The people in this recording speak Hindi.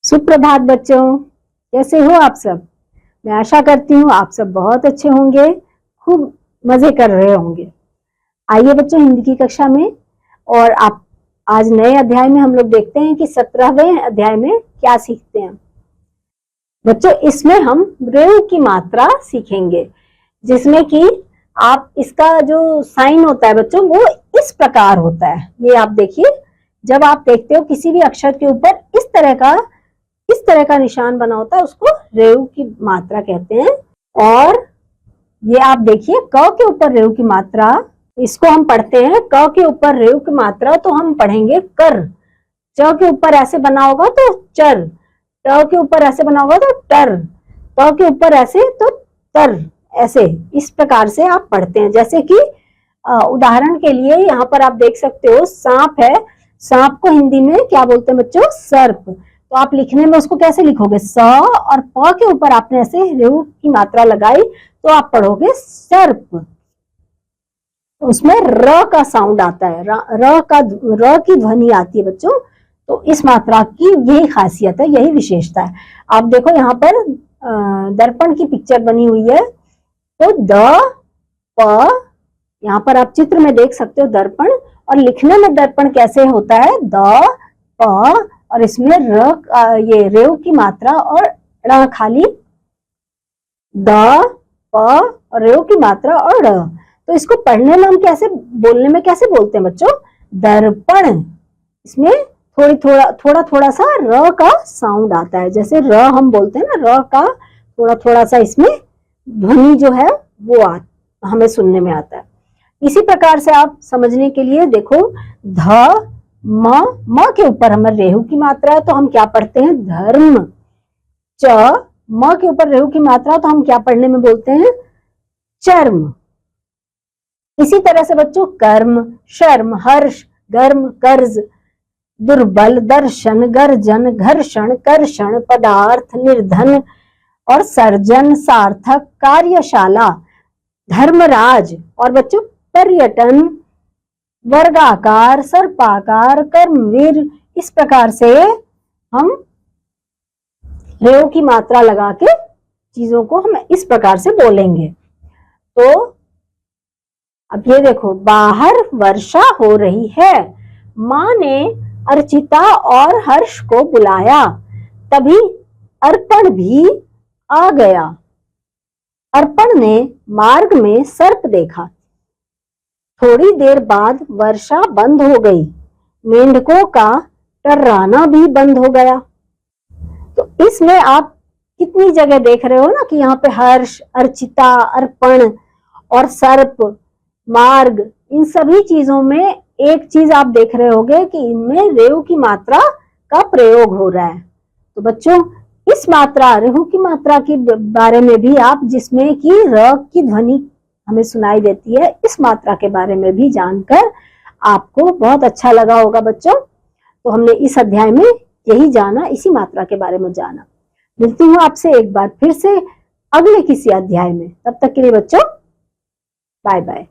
सुप्रभात बच्चों, कैसे हो आप सब। मैं आशा करती हूँ आप सब बहुत अच्छे होंगे, खूब मजे कर रहे होंगे। आइए बच्चों हिंदी की कक्षा में, और आप आज नए अध्याय में हम लोग देखते हैं कि 17वें अध्याय में क्या सीखते हैं। बच्चों इसमें हम रेव की मात्रा सीखेंगे, जिसमें कि आप इसका जो साइन होता है बच्चों वो इस प्रकार होता है। ये आप देखिए, जब आप देखते हो किसी भी अक्षर के ऊपर इस तरह का निशान बना होता है, उसको रेव की मात्रा कहते हैं। और ये आप देखिए क के ऊपर रेव की मात्रा, इसको हम पढ़ते हैं क के ऊपर रेव की मात्रा तो हम पढ़ेंगे कर। च के ऊपर ऐसे बना होगा तो चर, ट के ऊपर ऐसे बना होगा तो टर, त के ऊपर ऐसे तो तर, ऐसे इस प्रकार से आप पढ़ते हैं। जैसे कि उदाहरण के लिए यहाँ पर आप देख सकते हो सांप है, सांप को हिंदी में क्या बोलते हैं बच्चों, सर्प। तो आप लिखने में उसको कैसे लिखोगे, स और प के ऊपर आपने ऐसे रेव की मात्रा लगाई तो आप पढ़ोगे सर्प। उसमें र का साउंड आता है, र की ध्वनि आती है बच्चों। तो इस मात्रा की यही खासियत है, यही विशेषता है। आप देखो यहाँ पर दर्पण की पिक्चर बनी हुई है, तो द प, यहाँ पर आप चित्र में देख सकते हो दर्पण, और लिखने में दर्पण कैसे होता है, द प, और इसमें ये रेव की मात्रा और ड़ खाली, द प और रेव की मात्रा और ड़। तो इसको पढ़ने में हम कैसे, बोलने में कैसे बोलते हैं बच्चों, दर्पण। इसमें थोड़ा थोड़ा सा र का साउंड आता है, जैसे र हम बोलते हैं ना, र का थोड़ा सा इसमें ध्वनि जो है वो हमें सुनने में आता है। इसी प्रकार से आप समझने के लिए देखो, ध म के ऊपर हमें रेहू की मात्रा है तो हम क्या पढ़ते हैं, धर्म। च म के ऊपर रेहू की मात्रा तो हम क्या पढ़ने में बोलते हैं, चर्म। इसी तरह से बच्चों कर्म, शर्म, हर्ष, गर्म, कर्ज, दुर्बल, दर्शन, गर्जन, घर्षण, कर्षण, पदार्थ, निर्धन और सर्जन, सार्थक, कार्यशाला, धर्मराज, और बच्चों पर्यटन, वर्गाकार, सर्पाकार, कर्मवीर। इस प्रकार से हम रेव की मात्रा लगा के चीजों को हम इस प्रकार से बोलेंगे। तो अब ये देखो, बाहर वर्षा हो रही है, माँ ने अर्चिता और हर्ष को बुलाया, तभी अर्पण भी आ गया। अर्पण ने मार्ग में सर्प देखा। थोड़ी देर बाद वर्षा बंद हो गई, मेंढकों का टर्राना भी बंद हो गया। तो इसमें आप कितनी जगह देख रहे हो ना कि यहाँ पे हर्ष, अर्चिता, अर्पण और सर्प, मार्ग, इन सभी चीजों में एक चीज आप देख रहे होगे कि इनमें रेव की मात्रा का प्रयोग हो रहा है। तो बच्चों इस मात्रा, रेहू की मात्रा के बारे में भी आप, जिसमें कि र की ध्वनि हमें सुनाई देती है, इस मात्रा के बारे में भी जानकर आपको बहुत अच्छा लगा होगा बच्चों। तो हमने इस अध्याय में यही जाना, इसी मात्रा के बारे में जाना। मिलती हूँ आपसे एक बार फिर से अगले किसी अध्याय में, तब तक के लिए बच्चों बाय बाय।